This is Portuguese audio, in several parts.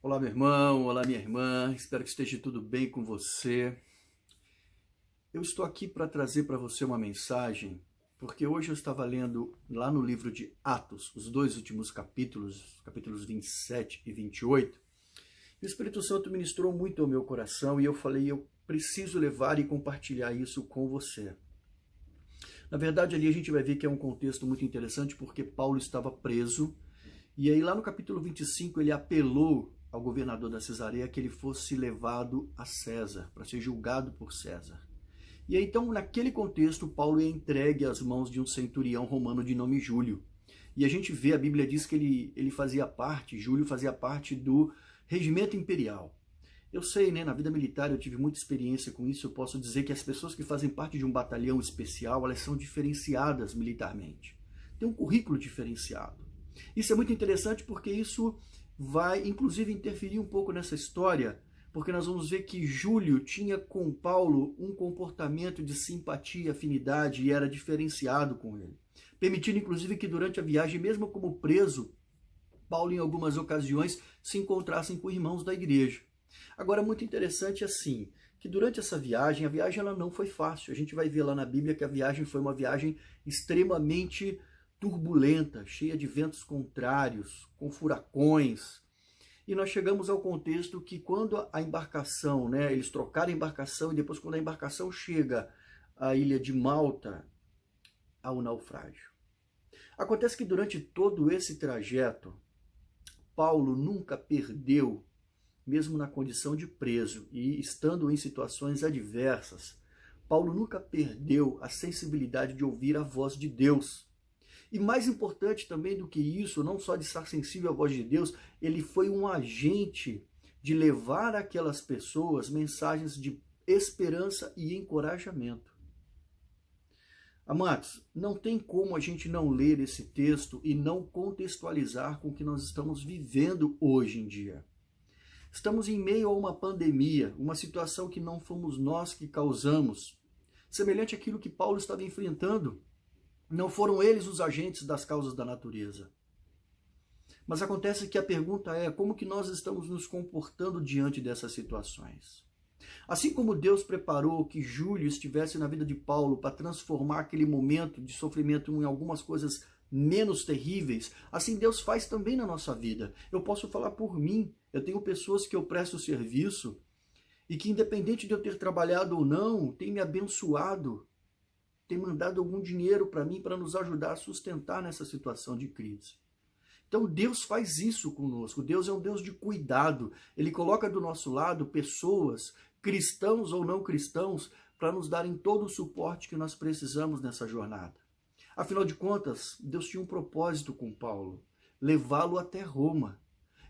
Olá, meu irmão, olá, minha irmã, espero que esteja tudo bem com você. Eu estou aqui para trazer para você uma mensagem, porque hoje eu estava lendo lá no livro de Atos, os dois últimos capítulos 27 e 28, e o Espírito Santo ministrou muito ao meu coração e eu falei, eu preciso levar e compartilhar isso com você. Na verdade, ali a gente vai ver que é um contexto muito interessante, porque Paulo estava preso, e aí lá no capítulo 25 ele apelou ao governador da Cesareia que ele fosse levado a César, para ser julgado por César. E aí, então, naquele contexto, Paulo é entregue às mãos de um centurião romano de nome Júlio. E a gente vê, a Bíblia diz que Júlio fazia parte do regimento imperial. Eu sei, né, na vida militar eu tive muita experiência com isso, eu posso dizer que as pessoas que fazem parte de um batalhão especial, elas são diferenciadas militarmente. Tem um currículo diferenciado. Isso é muito interessante porque isso vai, inclusive, interferir um pouco nessa história, porque nós vamos ver que Júlio tinha com Paulo um comportamento de simpatia, afinidade, e era diferenciado com ele. Permitindo, inclusive, que durante a viagem, mesmo como preso, Paulo, em algumas ocasiões, se encontrassem com irmãos da igreja. Agora, muito interessante assim, que durante essa viagem, a viagem ela não foi fácil. A gente vai ver lá na Bíblia que a viagem foi uma viagem extremamente turbulenta, cheia de ventos contrários, com furacões. E nós chegamos ao contexto que quando a embarcação, né, eles trocaram a embarcação e depois quando a embarcação chega à ilha de Malta, há um naufrágio. Acontece que durante todo esse trajeto, Paulo nunca perdeu, mesmo na condição de preso e estando em situações adversas, Paulo nunca perdeu a sensibilidade de ouvir a voz de Deus. E mais importante também do que isso, não só de estar sensível à voz de Deus, ele foi um agente de levar àquelas pessoas mensagens de esperança e encorajamento. Amados, não tem como a gente não ler esse texto e não contextualizar com o que nós estamos vivendo hoje em dia. Estamos em meio a uma pandemia, uma situação que não fomos nós que causamos, semelhante àquilo que Paulo estava enfrentando. Não foram eles os agentes das causas da natureza. Mas acontece que a pergunta é como que nós estamos nos comportando diante dessas situações. Assim como Deus preparou que Júlio estivesse na vida de Paulo para transformar aquele momento de sofrimento em algumas coisas menos terríveis, assim Deus faz também na nossa vida. Eu posso falar por mim, eu tenho pessoas que eu presto serviço e que independente de eu ter trabalhado ou não, tem me abençoado, tem mandado algum dinheiro para mim para nos ajudar a sustentar nessa situação de crise. Então Deus faz isso conosco, Deus é um Deus de cuidado, Ele coloca do nosso lado pessoas, cristãos ou não cristãos, para nos darem todo o suporte que nós precisamos nessa jornada. Afinal de contas, Deus tinha um propósito com Paulo, levá-lo até Roma.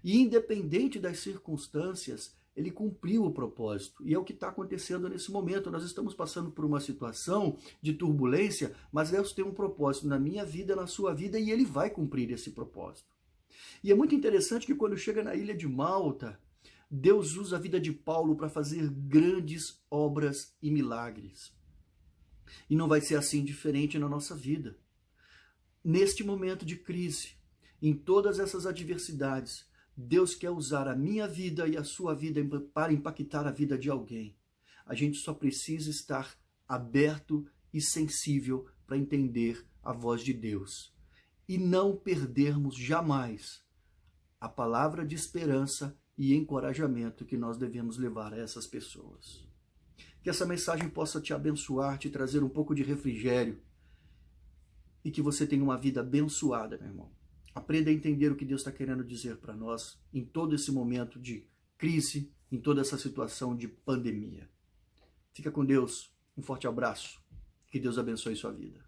E independente das circunstâncias, ele cumpriu o propósito. E é o que está acontecendo nesse momento. Nós estamos passando por uma situação de turbulência, mas Deus tem um propósito na minha vida, na sua vida, e ele vai cumprir esse propósito. E é muito interessante que quando chega na ilha de Malta, Deus usa a vida de Paulo para fazer grandes obras e milagres. E não vai ser assim diferente na nossa vida. Neste momento de crise, em todas essas adversidades, Deus quer usar a minha vida e a sua vida para impactar a vida de alguém. A gente só precisa estar aberto e sensível para entender a voz de Deus. E não perdermos jamais a palavra de esperança e encorajamento que nós devemos levar a essas pessoas. Que essa mensagem possa te abençoar, te trazer um pouco de refrigério e que você tenha uma vida abençoada, meu irmão. Aprenda a entender o que Deus está querendo dizer para nós em todo esse momento de crise, em toda essa situação de pandemia. Fica com Deus, um forte abraço, que Deus abençoe sua vida.